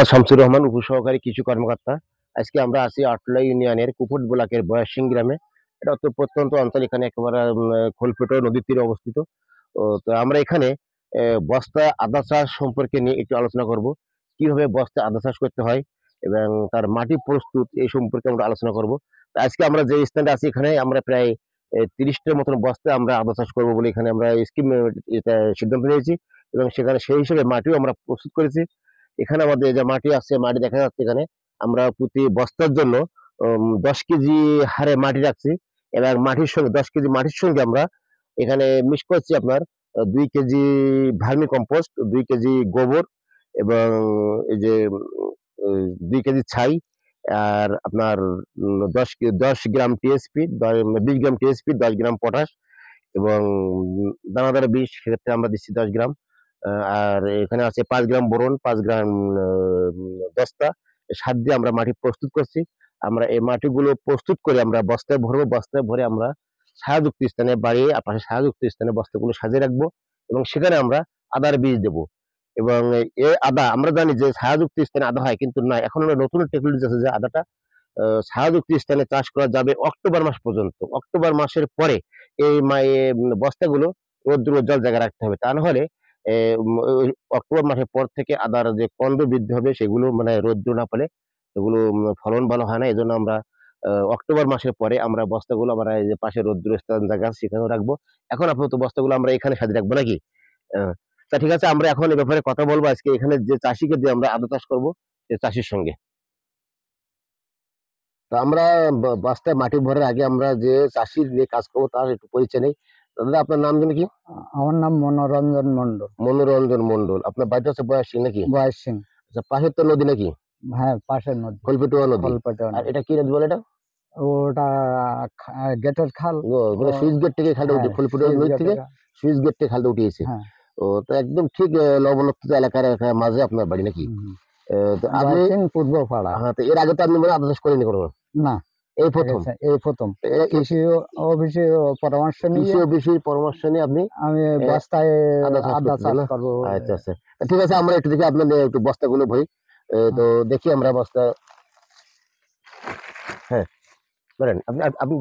মোহাম্মদ শামসুর রহমান, উপসহকারী কৃষি কর্মকর্তা। আজকে আমরা আছি আটলা ইউনিয়নের কুপুট ব্লকের বয়াসিং গ্রামে। এটা অত্যন্ত প্রত্যন্ত অঞ্চল, এখানে একেবারে খোলপেটো নদীর তীরে অবস্থিত। তো আমরা এখানে বস্তা আদা চাষ সম্পর্কে নিয়ে একটু আলোচনা করব। কিভাবে বস্তা আদা চাষ করতে হয় এবং তার মাটি প্রস্তুত এই সম্পর্কে আমরা আলোচনা করব। তো আজকে আমরা যে স্থানে আছি এখানে আমরা প্রায় 30টার মতন বস্তা আমরা আদা চাষ করবো বলে এখানে আমরা স্কিম এটা সিদ্ধান্ত নিয়েছি, এবং সেখানে সেই হিসেবে মাটিও আমরা প্রস্তুত করেছি। এখানে আমাদের যে মাটি আছে, মাটি দেখা যাচ্ছে এখানে আমরা প্রতি বস্তার জন্য 10 কেজি হারে মাটি রাখছি, এবং মাটির সঙ্গে 10 কেজি মাটির সঙ্গে আমরা এখানে মিক্স করছি আপনার 2 কেজি ভার্মি কম্পোস্ট, 2 কেজি গোবর, এবং এই যে 2 কেজি ছাই, আর আপনার 10 গ্রাম টিএসপি, 20 গ্রাম টিএসপি, 10 গ্রাম পটাশ, এবং দানাদার বিষ সেক্ষেত্রে আমরা দিচ্ছি 10 গ্রাম। আর এখানে আছে 5 গ্রাম বোরন, 5 গ্রাম দস্তা। সার দিয়ে আমরা মাটি প্রস্তুত করছি। আমরা এই মাটিগুলো প্রস্তুত করে আমরা বস্তায় ভরবো, বস্তায় ভরে আমরা ছায়াযুক্ত স্থানে, বাড়িয়ে পাশে ছায়াযুক্ত স্থানে বস্তাগুলো সাজিয়ে রাখবো, এবং সেখানে আমরা আদার বীজ দেবো। এবং এই আদা আমরা জানি যে ছায়াযুক্ত স্থানে আদা হয়, কিন্তু না, এখন আমরা নতুন টেকনোলজি আছে যে আদাটা ছায়াযুক্ত স্থানে চাষ করা যাবে অক্টোবর মাস পর্যন্ত। অক্টোবর মাসের পরে এই বস্তাগুলো রৌদ্র উজ্জ্বল জায়গায় রাখতে হবে, তা না হলে ওই অক্টোবর মাসের পর থেকে আদার যে কন্দ বৃদ্ধি হবে সেগুলো মানে রৌদ্র না পেলে এগুলো ফলন ভালো হয় না। এই জন্য আমরা অক্টোবর মাসের পরে আমরা বস্তাগুলো আমরা এই যে পাশে রৌদ্র স্থান জায়গা আছে সেখানেও রাখবো। এখন আপাতত বস্তাগুলো আমরা এখানে সাজিয়ে রাখবো নাকি? আহ, তা ঠিক আছে, আমরা এখন এ ব্যাপারে কথা বলবো আজকে এখানে যে চাষিকে দিয়ে আমরা আদা চাষ করবো সে চাষির সঙ্গে। তো আমরা বস্তায় মাটি ভরার আগে আমরা যে চাষির যে কাজ করবো তার একটু পরিচয় নেই। দাদা, আপনার নাম জানি কি? আমার নাম মনোরঞ্জন মন্ডল। মনোরঞ্জন মন্ডল। আপনার বাড়িটা হচ্ছে বয়াসিং নাকি? বয়সিং। আচ্ছা, পাশের তো নদী নাকি? হ্যাঁ, পাশের নদী, খোলপেটুয়া নদী। খোলপেটুয়া আর নদী। এটা কি নদী বলে এটা? ওটা গেটের খাল। মানে সুইচ গেট থেকে খালটা উঠে, হ্যাঁ, খোলপেটুয়া নদী থেকে সুইচ গেট থেকে খালটা উঠিয়েছে। হ্যাঁ। ও তো একদম ঠিক লবণাক্ত এলাকার মাঝে আপনার বাড়ি নাকি? তো আপনি পূর্ব পাড়া। হ্যাঁ, তো এর আগে তো আপনি মানে আদা চাষ করেনি কোনো? না, এই প্রথম? এই প্রথম। কৃষি অফিসে পরামর্শ নিয়ে, কৃষি অফিসের পরামর্শ নিয়ে আপনি আমি বস্তায় আদা চাষ করবো। আচ্ছা আচ্ছা, ঠিক আছে, আমরা একটু দেখি আপনাদের একটু বস্তাগুলো ভরি। তো দেখি আমরা বস্তা। হ্যাঁ, বলেন আপনি আপনি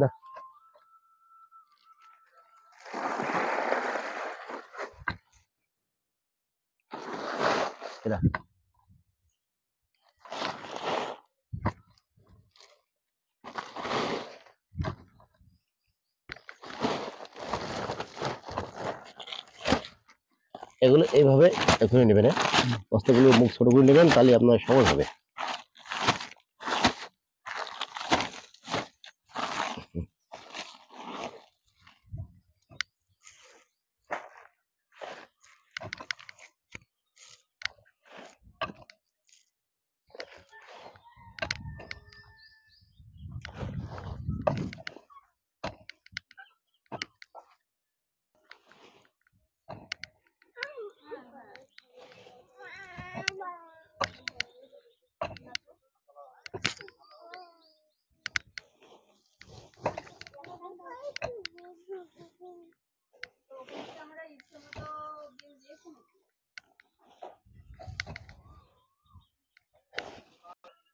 এগুলো এইভাবে এখনই নেবেন, বস্তাগুলো মুখ ছোট করে নেবেন, তাহলে আপনার সহজ হবে।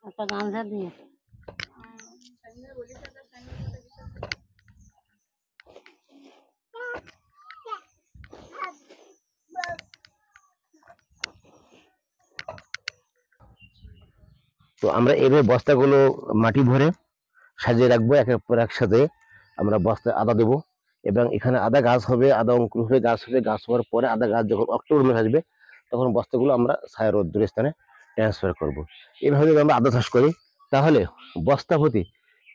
একটা গামছা দিয়ে তো আমরা এভাবে বস্তাগুলো মাটি ভরে সাজিয়ে রাখবো একের পর একসাথে। আমরা বস্তায় আদা দেবো, এবং এখানে আদা গাছ হবে, আদা অঙ্কুর হয়ে গাছ হবে, গাছ হওয়ার পরে আদা গাছ যখন অক্টোবর মাসে আসবে তখন বস্তাগুলো আমরা ছায়া রোদ্দুর স্থানে ট্রান্সফার করব। এইভাবে যদি আমরা আদা চাষ করি তাহলে বস্তা প্রতি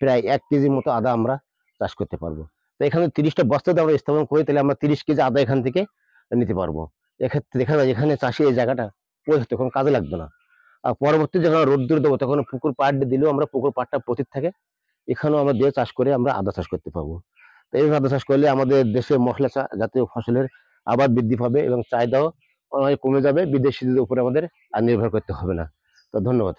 প্রায় 1 কেজি মতো আদা আমরা চাষ করতে পারবো। তো এখানে 30টা বস্তাতে আমরা স্থাপন করি, তাহলে আমরা 30 কেজি আদা এখান থেকে নিতে পারবো। এক্ষেত্রে এখানে চাষি এই জায়গাটা পড়ে তখন কাজে লাগবে না। আর পরবর্তী যখন রোদ্দুর দেবো তখন পুকুর পাড় দিলেও আমরা পুকুর পাড়টা পতিত থাকে, এখানেও আমরা দিয়ে চাষ করে আমরা আদা চাষ করতে পারবো। তো এই আদা চাষ করলে আমাদের দেশে মশলা জাতীয় ফসলের আবাদ বৃদ্ধি পাবে এবং চাহিদাও অনেক কমে যাবে, বিদেশিদের উপরে আমাদের আর নির্ভর করতে হবে না। তো ধন্যবাদ।